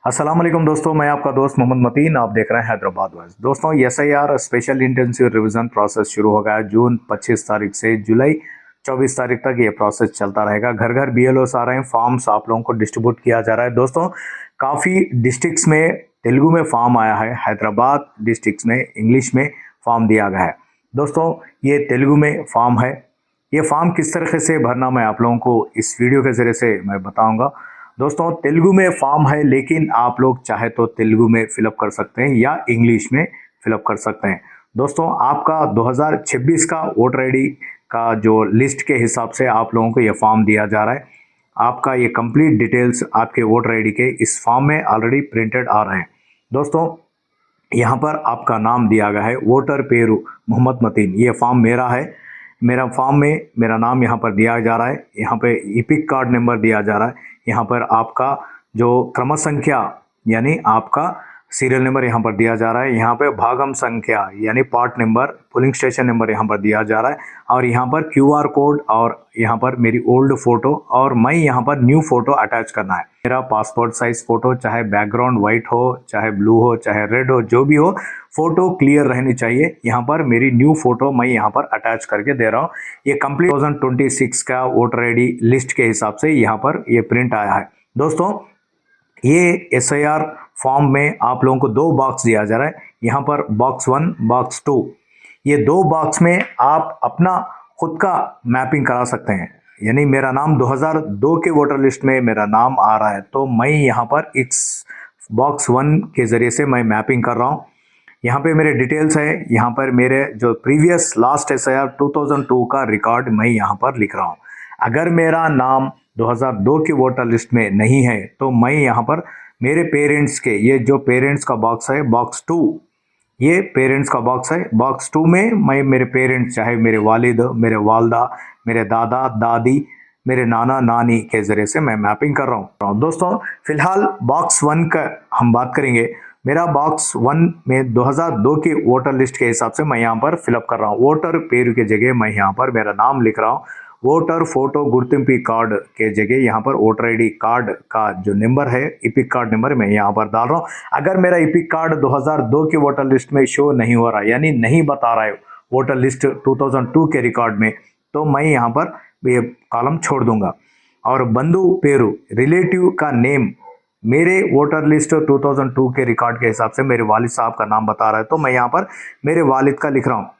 अस्सलाम वालेकुम दोस्तों, मैं आपका दोस्त मोहम्मद मतीन। आप देख रहे हैं हैदराबाद वॉइस। दोस्तों, SIR special intensive revision process शुरू हो गया है। जून 25 तारीख से जुलाई 24 तारीख तक ये प्रोसेस चलता रहेगा। घर घर बीएलओस आ रहे हैं, फॉर्म्स आप लोगों को डिस्ट्रीब्यूट किया जा रहा है। दोस्तों, काफ़ी डिस्ट्रिक्ट्स में तेलुगु में फॉर्म आया है, हैदराबाद डिस्ट्रिक्ट में इंग्लिश में फॉर्म दिया गया है। दोस्तों, ये तेलुगु में फॉर्म है। ये फॉर्म किस तरीके से भरना मैं आप लोगों को इस वीडियो के ज़रिए से मैं बताऊंगा। दोस्तों, तेलुगु में फॉर्म है, लेकिन आप लोग चाहे तो तेलुगु में फिलअप कर सकते हैं या इंग्लिश में फिलअप कर सकते हैं। दोस्तों, आपका 2026 का वोटर आईडी का जो लिस्ट के हिसाब से आप लोगों को ये फॉर्म दिया जा रहा है। आपका ये कंप्लीट डिटेल्स आपके वोटर आईडी के इस फॉर्म में ऑलरेडी प्रिंटेड आ रहे हैं। दोस्तों, यहाँ पर आपका नाम दिया गया है वोटर पेरू मोहम्मद मतीन। ये फॉर्म मेरा है। मेरा फॉर्म में मेरा नाम यहाँ पर दिया जा रहा है। यहाँ पे इपिक कार्ड नंबर दिया जा रहा है। यहाँ पर आपका जो क्रम संख्या यानी आपका सीरियल नंबर यहाँ पर दिया जा रहा है। यहाँ पे भागम संख्या यानी part number, polling station number यहाँ पर दिया जा रहा है। और यहाँ पर क्यूआर कोड और यहाँ पर मेरी ओल्ड फोटो और मैं यहाँ पर न्यू फोटो अटैच करना है। मेरा पासपोर्ट साइज फोटो, चाहे बैकग्राउंड वाइट हो, चाहे ब्लू हो, चाहे रेड हो, जो भी हो, फोटो क्लियर रहनी चाहिए। यहाँ पर मेरी न्यू फोटो मैं यहाँ पर अटैच करके दे रहा हूँ। ये कंप्लीट 2026 का वोटर आईडी लिस्ट के हिसाब से यहाँ पर ये प्रिंट आया है। दोस्तों, ये एसआईआर फॉर्म में आप लोगों को दो बॉक्स दिया जा रहा है। यहाँ पर बॉक्स 1, बॉक्स 2, ये दो बॉक्स में आप अपना खुद का मैपिंग करा सकते हैं। यानी मेरा नाम 2002 के वोटर लिस्ट में मेरा नाम आ रहा है, तो मैं यहाँ पर इस बॉक्स 1 के ज़रिए से मैं मैपिंग कर रहा हूँ। यहाँ पे मेरे डिटेल्स है। यहाँ पर मेरे जो प्रीवियस लास्ट एसआईआर 2002 का रिकॉर्ड मैं यहाँ पर लिख रहा हूँ। अगर मेरा नाम 2002 के वोटर लिस्ट में नहीं है तो मैं यहाँ पर मेरे पेरेंट्स के, ये जो पेरेंट्स का बॉक्स है बॉक्स 2, ये पेरेंट्स का बॉक्स है। बॉक्स 2 में मैं मेरे पेरेंट्स, चाहे मेरे वालिद, मेरे वालदा, मेरे दादा दादी, मेरे नाना नानी के ज़रिए से मैं मैपिंग कर रहा हूँ। दोस्तों, फिलहाल बॉक्स 1 का हम बात करेंगे। मेरा बॉक्स 1 में 2002 के वोटर लिस्ट के हिसाब से मैं यहाँ पर फिलअप कर रहा हूँ। वोटर पेरू के जगह मैं यहाँ पर मेरा नाम लिख रहा हूँ। वोटर फोटो गुर्तिंपी कार्ड के जगह यहाँ पर वोटर आईडी कार्ड का जो नंबर है, इपिक कार्ड नंबर, मैं यहाँ पर डाल रहा हूँ। अगर मेरा इपिक कार्ड 2002 के वोटर लिस्ट में शो नहीं हो रहा, यानी नहीं बता रहा है वोटर लिस्ट 2002 के रिकॉर्ड में, तो मैं यहाँ पर ये कॉलम छोड़ दूंगा। और बंधु पेरू, रिलेटिव का नेम मेरे वोटर लिस्ट 2002 के रिकॉर्ड के हिसाब से मेरे वालिद साहब का नाम बता रहा है, तो मैं यहाँ पर मेरे वालिद का लिख रहा हूँ।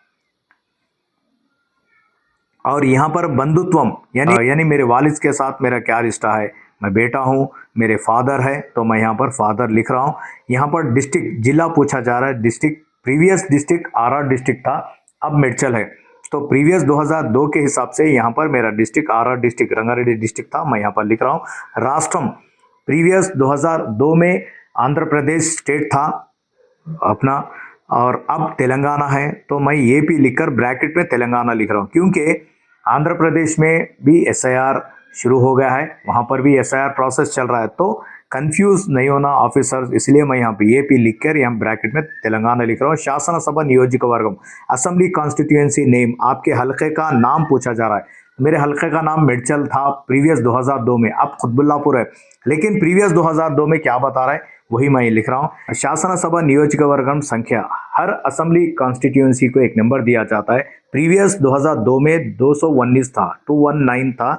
और यहाँ पर बंधुत्वम यानी मेरे वालिद के साथ मेरा क्या रिश्ता है, मैं बेटा हूँ, मेरे फादर है, तो मैं यहाँ पर फादर लिख रहा हूँ। यहाँ पर डिस्ट्रिक्ट, जिला पूछा जा रहा है। District, previous district RR district था, अब मिर्चल है, तो प्रीवियस 2002 के हिसाब से यहाँ पर मेरा district RR district Rangareddy district था, मैं यहाँ पर लिख रहा हूँ। राष्ट्रम, प्रीवियस 2002 में आंध्र प्रदेश स्टेट था अपना, और अब तेलंगाना है, तो मैं एपी लिखकर ब्रैकेट में तेलंगाना लिख रहा हूँ, क्योंकि आंध्र प्रदेश में भी एसआईआर शुरू हो गया है, वहाँ पर भी एसआईआर प्रोसेस चल रहा है, तो कंफ्यूज नहीं होना ऑफिसर्स, इसलिए मैं यहाँ पे एपी लिखकर यहाँ ब्रैकेट में तेलंगाना लिख रहा हूँ। शासन सभा नियोजकवर्गम, असेंबली कॉन्स्टिट्यूएंसी नेम, आपके हल्के का नाम पूछा जा रहा है। मेरे हल्के का नाम मिर्चल था प्रीवियस 2002 में, अब खुतबुल्लापुर है, लेकिन प्रीवियस 2002 में क्या बता रहा है वही मैं लिख रहा हूँ। शासन सभा नियोजकवर्गम संख्या, हर असेंबली कॉन्स्टिट्यूएंसी को एक नंबर दिया जाता है। प्रीवियस 2002 में 219 था, 219 था,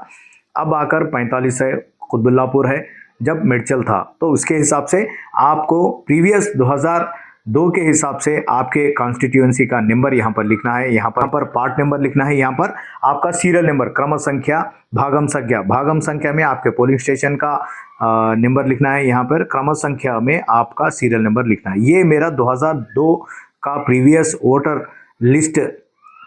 अब आकर 45 है, खुतबुल्लापुर है। जब मिर्चल था तो उसके हिसाब से आपको प्रीवियस 2002 के हिसाब से आपके कॉन्स्टिट्यूएंसी का नंबर यहाँ पर लिखना है। यहाँ पर पार्ट नंबर लिखना है। यहाँ पर आपका सीरियल नंबर, क्रम संख्या, भागम संख्या, भागम संख्या में आपके पोलिंग स्टेशन का नंबर लिखना है। यहाँ पर क्रम संख्या में आपका सीरियल नंबर लिखना है। ये मेरा 2002 का प्रीवियस वोटर लिस्ट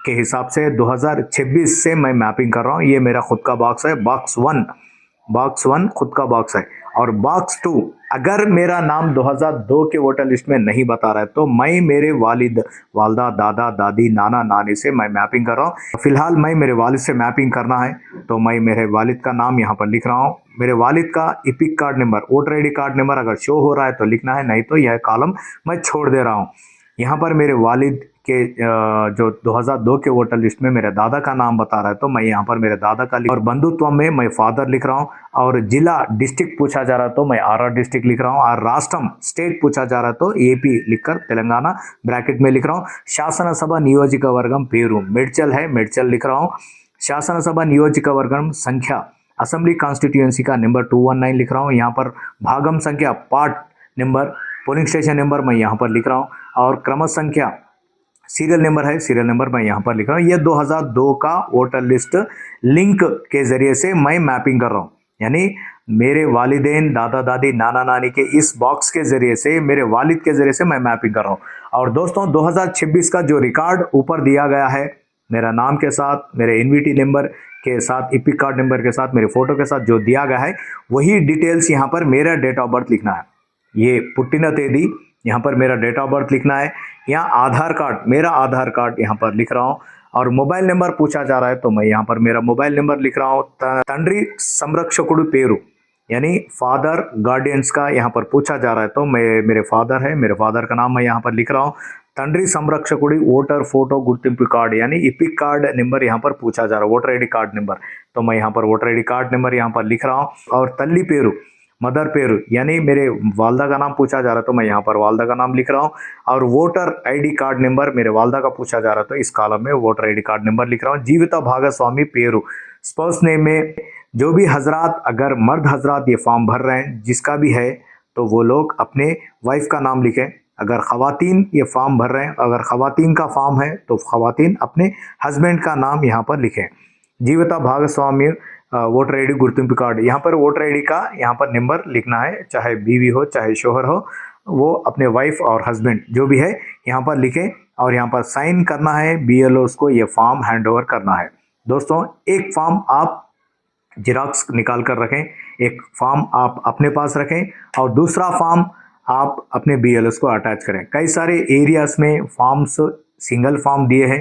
के हिसाब से 2026 से मैं मैपिंग कर रहा हूँ। ये मेरा खुद का बॉक्स है, बॉक्स 1, बॉक्स 1 खुद का बॉक्स है। और बॉक्स 2, अगर मेरा नाम 2002 के वोटर लिस्ट में नहीं बता रहा है, तो मैं मेरे वालिद, वालदा, दादा दादी, नाना नानी से मैं मैपिंग कर रहा हूँ। फिलहाल मैं मेरे वालिद से मैपिंग करना है, तो मैं मेरे वालिद का नाम यहाँ पर लिख रहा हूँ। मेरे वालिद का EPIC card number, voter ID card number अगर शो हो रहा है तो लिखना है, नहीं तो यह कॉलम मैं छोड़ दे रहा हूँ। यहाँ पर मेरे वालिद के जो 2002 के वोटर लिस्ट में मेरे दादा का नाम बता रहा है तो मैं यहाँ पर मेरे दादा का लिख, और बंधुत्व में मैं फादर लिख रहा हूँ, और जिला डिस्ट्रिक्ट पूछा जा रहा है तो मैं आर डिस्ट्रिक्ट लिख रहा हूँ, और राष्ट्रम स्टेट पूछा जा रहा है तो एपी लिखकर तेलंगाना ब्रैकेट में लिख रहा हूँ। शासन सभा नियोजक वर्गम पेरू मेड्चल है, मेड्चल लिख रहा हूँ। शासन सभा नियोजक वर्गम संख्या असेंबली कॉन्स्टिट्यूएंसी का नंबर 219 लिख रहा हूँ। यहाँ पर भागम संख्या part number polling station number मैं यहाँ पर लिख रहा हूँ, और क्रम संख्या सीरियल नंबर है, सीरियल नंबर मैं यहाँ पर लिख रहा हूँ। ये 2002 का वोटर लिस्ट लिंक के जरिए से मैं मैपिंग कर रहा हूँ, यानी मेरे वालिदैन दादा दादी नाना नानी के इस बॉक्स के जरिए से, मेरे वालिद के जरिए से मैं मैपिंग कर रहा हूँ। और दोस्तों 2026 का जो रिकॉर्ड ऊपर दिया गया है मेरा नाम के साथ, मेरे इनवीटी नंबर के साथ, इपिक कार्ड नंबर के साथ, मेरे फोटो के साथ जो दिया गया है वही डिटेल्स यहाँ पर मेरा डेट ऑफ बर्थ लिखना है। ये पुट्टिन तेदी यहाँ पर मेरा डेट ऑफ बर्थ लिखना है। यहाँ आधार कार्ड, मेरा आधार कार्ड यहाँ पर लिख रहा हूँ, और मोबाइल नंबर पूछा जा रहा है तो मैं यहाँ पर मेरा मोबाइल नंबर लिख रहा हूँ। तंड्री संरक्षकुडु पेरू यानी फादर गार्डियंस का यहाँ पर पूछा जा रहा है तो मेरे फादर है, मेरे फादर का नाम मैं यहाँ पर लिख रहा हूँ। तंड्री संरक्षकुडी वोटर फोटो गुर्तिंपु कार्ड यानी इपिक कार्ड नंबर यहाँ पर पूछा जा रहा है, वोटर आईडी कार्ड नंबर, तो मैं यहाँ पर वोटर आईडी कार्ड नंबर यहाँ पर लिख रहा हूँ। और तल्ली पेरू मदर पेरू यानी मेरे वालदा का नाम पूछा जा रहा है तो मैं यहाँ पर वालदा का नाम लिख रहा हूँ। और वोटर आईडी कार्ड नंबर मेरे वालदा का पूछा जा रहा है तो इस कॉलम में वोटर आईडी कार्ड नंबर लिख रहा हूँ। जीविता भागस्वामी पेरू स्पाउस नेम में जो भी हजरात, अगर मर्द हजरात ये फॉर्म भर रहे हैं जिसका भी है तो वो लोग अपने वाइफ का नाम लिखें। अगर ख़वातीन ये फॉर्म भर रहे हैं, अगर ख़वातीन का फॉर्म है तो ख़वातीन अपने हस्बैंड का नाम यहाँ पर लिखें। जीविता भागस्वामी वोटर आईडी गुर्तिंपु कार्ड, यहाँ पर वोटर आईडी का यहाँ पर नंबर लिखना है, चाहे बीवी हो चाहे शोहर हो, वो अपने वाइफ और हस्बैंड जो भी है यहाँ पर लिखें, और यहाँ पर साइन करना है। बीएलओस को ये फॉर्म हैंड ओवर करना है। दोस्तों एक फॉर्म आप जिराक्स निकाल कर रखें, एक फॉर्म आप अपने पास रखें, और दूसरा फॉर्म आप अपने बीएलओस को अटैच करें। कई सारे एरियाज में फॉर्म्स सिंगल फॉर्म दिए हैं,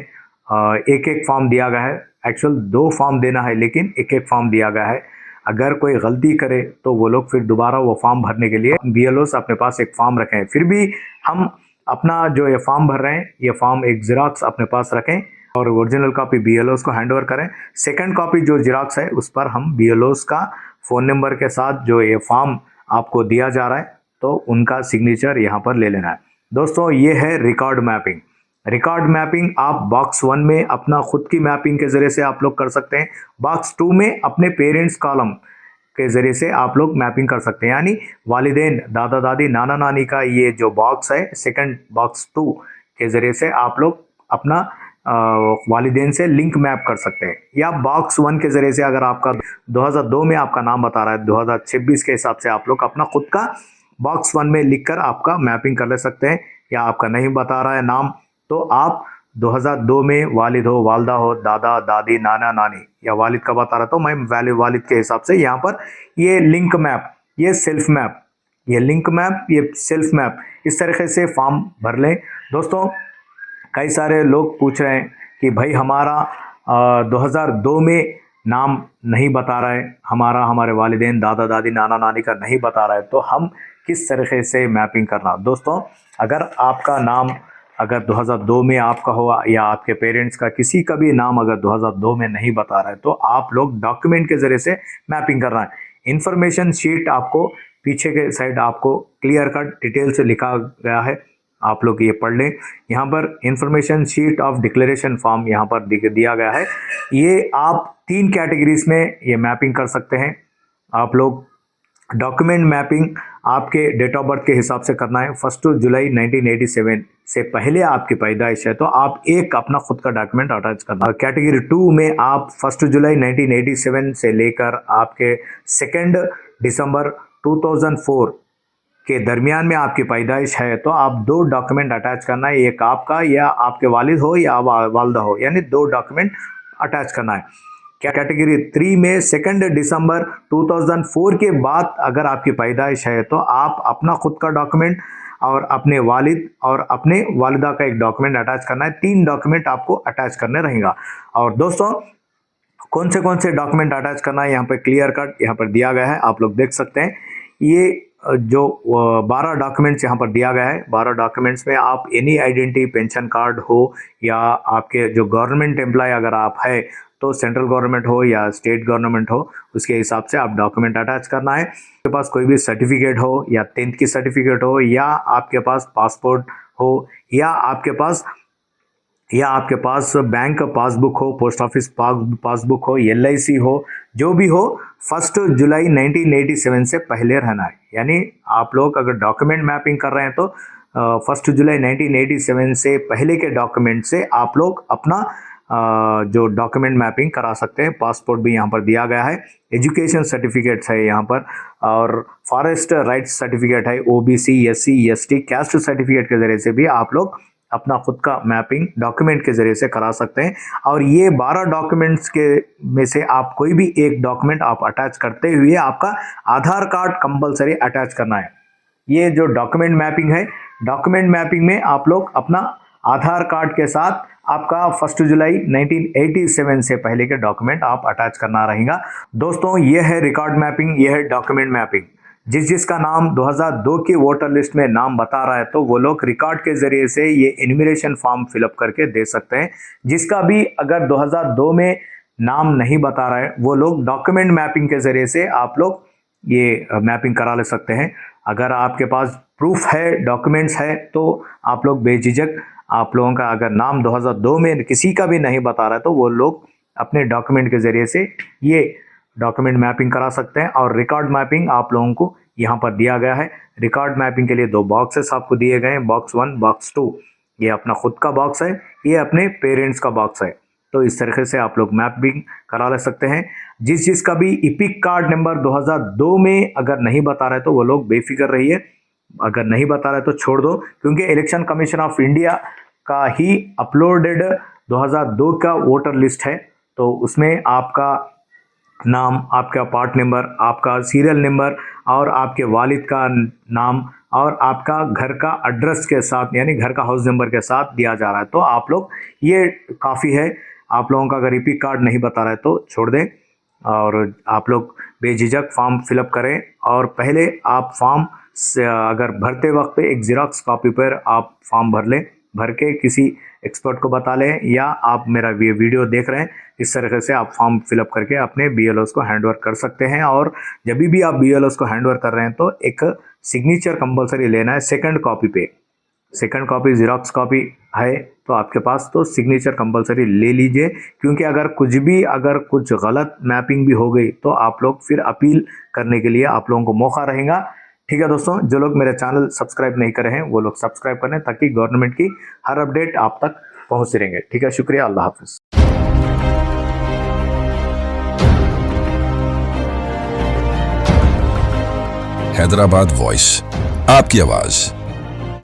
एक एक फॉर्म दिया गया है, एक्चुअल 2 फॉर्म देना है लेकिन एक एक फॉर्म दिया गया है। अगर कोई गलती करे तो वो लोग फिर दोबारा वो फॉर्म भरने के लिए बीएलओस अपने पास एक फॉर्म रखें। फिर भी हम अपना जो ये फॉर्म भर रहे हैं ये फॉर्म एक जिराक्स अपने पास रखें और ओरिजिनल कॉपी बीएलओस को हैंड ओवर करें। सेकंड कॉपी जो जिराक्स है उस पर हम बीएलओस का फ़ोन नंबर के साथ जो ये फॉर्म आपको दिया जा रहा है तो उनका सिग्नेचर यहाँ पर ले लेना है। दोस्तों ये है रिकॉर्ड मैपिंग। रिकॉर्ड मैपिंग आप बॉक्स 1 में अपना खुद की मैपिंग के ज़रिए से आप लोग कर सकते हैं, बॉक्स 2 में अपने पेरेंट्स कॉलम के ज़रिए से आप लोग मैपिंग कर सकते हैं, यानी वालिदैन दादा दादी नाना नानी का ये जो बॉक्स है सेकंड बॉक्स 2 के ज़रिए से आप लोग अपना वालिदैन से लिंक मैप कर सकते हैं। या बॉक्स 1 के ज़रिए से अगर आपका 2002 में आपका नाम बता रहा है 2026 के हिसाब से आप लोग अपना खुद का बॉक्स 1 में लिखकर आपका मैपिंग कर ले सकते हैं। या आपका नहीं बता रहा है नाम तो आप 2002 में वालिद हो, वालदा हो, दादा दादी नाना नानी या वालिद का बता रहा तो मैं वालिद के हिसाब से यहाँ पर ये लिंक मैप, ये सेल्फ मैप, ये लिंक मैप, ये सेल्फ मैप इस तरीके से फॉर्म भर लें। दोस्तों कई सारे लोग पूछ रहे हैं कि भाई हमारा 2002 में नाम नहीं बता रहा है, हमारे वालिदैन दादा दादी नाना नानी का नहीं बता रहा है, तो हम किस तरीके से मैपिंग करना। दोस्तों अगर आपका नाम अगर 2002 में आपका हो या आपके पेरेंट्स का किसी का भी नाम अगर 2002 में नहीं बता रहा है तो आप लोग डॉक्यूमेंट के ज़रिए से मैपिंग करना है। इन्फॉर्मेशन शीट आपको पीछे के साइड आपको क्लियर कट डिटेल से लिखा गया है, आप लोग ये पढ़ लें। यहाँ पर information sheet of declaration form यहाँ पर दिया गया है। ये आप 3 कैटेगरीज में ये मैपिंग कर सकते हैं। आप लोग डॉक्यूमेंट मैपिंग आपके डेट ऑफ बर्थ के हिसाब से करना है। 1 जुलाई 1987 से पहले आपकी पैदाइश है तो आप एक अपना खुद का डॉक्यूमेंट अटैच करना। कैटेगरी 2 में आप 1 जुलाई 1987 से लेकर आपके 2 दिसंबर 2004 के दरमियान में आपकी पैदाइश है तो आप 2 डॉक्यूमेंट अटैच करना है, एक आपका या आपके वालिद हो या वालदा हो, यानी 2 डॉक्यूमेंट अटैच करना है। कैटेगरी 3 में 2 दिसंबर 2004 के बाद अगर आपकी पैदाइश है तो आप अपना खुद का डॉक्यूमेंट और अपने वालिद और अपने वालिदा का एक डॉक्यूमेंट अटैच करना है। 3 डॉक्यूमेंट आपको अटैच करने रहेगा। और दोस्तों कौन से डॉक्यूमेंट अटैच करना है यहाँ पे क्लियर कट यहाँ पर दिया गया है, आप लोग देख सकते हैं। ये जो 12 डॉक्यूमेंट्स यहाँ पर दिया गया है, 12 डॉक्यूमेंट्स में आप एनी आइडेंटिटी, पेंशन कार्ड हो या आपके जो गवर्नमेंट एम्प्लॉय अगर आप है तो सेंट्रल गवर्नमेंट हो या स्टेट गवर्नमेंट हो, उसके हिसाब से आप डॉक्यूमेंट अटैच करना है। आपके पास कोई भी सर्टिफिकेट हो या 10th की सर्टिफिकेट हो या आपके पास पासपोर्ट हो या आपके पास बैंक पासबुक हो, पोस्ट ऑफिस पासबुक हो, LIC हो, जो भी हो 1 जुलाई 1987 से पहले रहना है। यानी आप लोग अगर डॉक्यूमेंट मैपिंग कर रहे हैं तो 1 जुलाई 1987 से पहले के डॉक्यूमेंट से आप लोग अपना जो डॉक्यूमेंट मैपिंग करा सकते हैं। पासपोर्ट भी यहाँ पर दिया गया है, एजुकेशन सर्टिफिकेट्स है यहाँ पर, और फॉरेस्ट राइट्स सर्टिफिकेट है, OBC, SC, ST caste certificate के जरिए से भी आप लोग अपना खुद का मैपिंग डॉक्यूमेंट के जरिए से करा सकते हैं। और ये 12 डॉक्यूमेंट्स के में से आप कोई भी एक डॉक्यूमेंट आप अटैच करते हुए आपका आधार कार्ड कंपलसरी अटैच करना है। ये जो डॉक्यूमेंट मैपिंग है, डॉक्यूमेंट मैपिंग में आप लोग अपना आधार कार्ड के साथ आपका 1 जुलाई 1987 से पहले के डॉक्यूमेंट आप अटैच करना रहेगा। दोस्तों ये है रिकॉर्ड मैपिंग, ये है डॉक्यूमेंट मैपिंग। जिसका नाम 2002 की वोटर लिस्ट में नाम बता रहा है तो वो लोग रिकॉर्ड के जरिए से ये एन्यूमरेशन फॉर्म फिलअप करके दे सकते हैं। जिसका भी अगर 2002 में नाम नहीं बता रहा है वो लोग डॉक्यूमेंट मैपिंग के जरिए से आप लोग ये मैपिंग करा ले सकते हैं। अगर आपके पास प्रूफ है, डॉक्यूमेंट्स है, तो आप लोग बेझिझक आप लोगों का अगर नाम 2002 में किसी का भी नहीं बता रहा है तो वो लोग अपने डॉक्यूमेंट के जरिए से ये डॉक्यूमेंट मैपिंग करा सकते हैं। और रिकॉर्ड मैपिंग आप लोगों को यहाँ पर दिया गया है। रिकॉर्ड मैपिंग के लिए 2 बॉक्सेस आपको दिए गए हैं, बॉक्स 1, बॉक्स 2। ये अपना खुद का बॉक्स है, ये अपने पेरेंट्स का बॉक्स है। तो इस तरीके से आप लोग मैपिंग करा ले सकते हैं। जिसका भी इपिक कार्ड नंबर 2002 में अगर नहीं बता रहा है तो वो लोग बेफिक्र रहिए, अगर नहीं बता रहा है तो छोड़ दो, क्योंकि इलेक्शन कमीशन ऑफ इंडिया का ही अपलोडेड 2002 का वोटर लिस्ट है। तो उसमें आपका नाम, आपका पार्ट नंबर, आपका सीरियल नंबर और आपके वालिद का नाम और आपका घर का एड्रेस के साथ यानी घर का हाउस नंबर के साथ दिया जा रहा है। तो आप लोग ये काफ़ी है। आप लोगों का अगर इपिक कार्ड नहीं बता रहा है तो छोड़ दें और आप लोग बेझिझक फॉर्म फिलअप करें। और पहले आप फॉर्म से अगर भरते वक्त एक ज़ेरॉक्स कॉपी पर आप फॉर्म भर लें, भर के किसी एक्सपर्ट को बता लें, या आप मेरा ये वीडियो देख रहे हैं इस तरीके से आप फॉर्म फिलअप करके अपने BLOs को हैंडओवर कर सकते हैं। और जब भी आप BLOs को हैंडओवर कर रहे हैं तो एक सिग्नेचर कंपलसरी लेना है सेकंड कॉपी पे। सेकंड कॉपी ज़ेरॉक्स कॉपी है तो आपके पास तो सिग्नेचर कंपलसरी ले लीजिए, क्योंकि अगर कुछ गलत मैपिंग भी हो गई तो आप लोग फिर अपील करने के लिए आप लोगों को मौका रहेगा। ठीक है दोस्तों, जो लोग मेरे चैनल सब्सक्राइब नहीं करे हैं वो लोग सब्सक्राइब करें ताकि गवर्नमेंट की हर अपडेट आप तक पहुंचते रहेंगे। ठीक है, शुक्रिया, अल्लाह हाफिज। हैदराबाद वॉइस, आपकी आवाज।